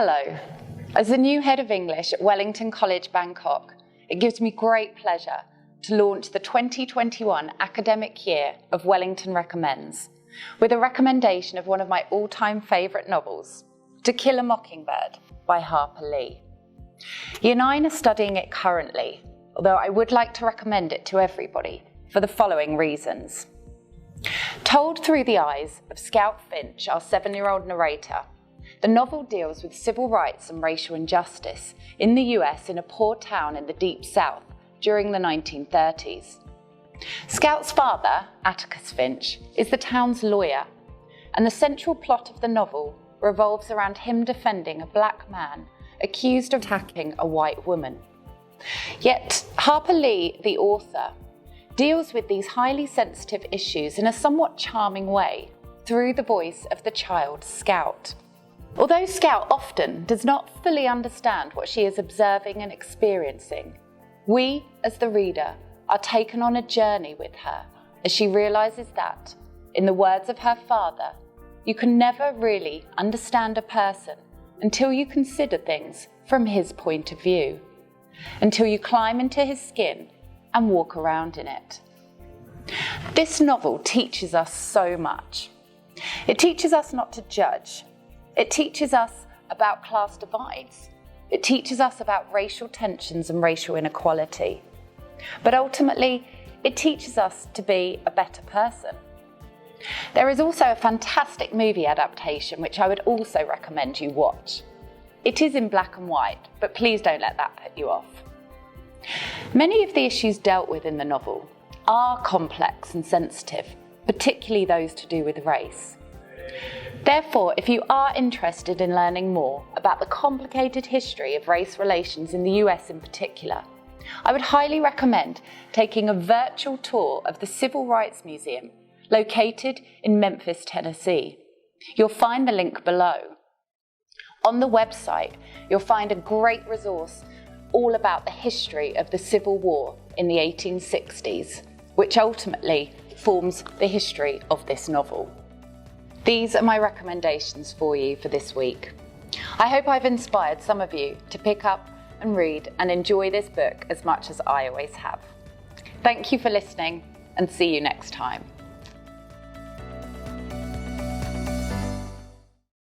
Hello. As the new head of English at Wellington College Bangkok, it gives me great pleasure to launch the 2021 academic year of Wellington Recommends with a recommendation of one of my all-time favourite novels, To Kill a Mockingbird by Harper Lee. Year 9 are studying it currently, although I would like to recommend it to everybody for the following reasons. Told through the eyes of Scout Finch, our 7-year-old narrator, the novel deals with civil rights and racial injustice in the US in a poor town in the Deep South during the 1930s. Scout's father, Atticus Finch, is the town's lawyer, and the central plot of the novel revolves around him defending a black man accused of attacking a white woman. Yet Harper Lee, the author, deals with these highly sensitive issues in a somewhat charming way through the voice of the child Scout. Although Scout often does not fully understand what she is observing and experiencing, we, as the reader, are taken on a journey with her as she realises that, in the words of her father, you can never really understand a person until you consider things from his point of view, until you climb into his skin and walk around in it. This novel teaches us so much. It teaches us not to judge. It teaches us about class divides. It teaches us about racial tensions and racial inequality. But ultimately, it teaches us to be a better person. There is also a fantastic movie adaptation which I would also recommend you watch. It is in black and white, but please don't let that put you off. Many of the issues dealt with in the novel are complex and sensitive, particularly those to do with race. Therefore, if you are interested in learning more about the complicated history of race relations in the US in particular, I would highly recommend taking a virtual tour of the Civil Rights Museum located in Memphis, Tennessee. You'll find the link below. On the website, you'll find a great resource all about the history of the Civil War in the 1860s, which ultimately forms the history of this novel. These are my recommendations for you for this week. I hope I've inspired some of you to pick up and read and enjoy this book as much as I always have. Thank you for listening, and see you next time.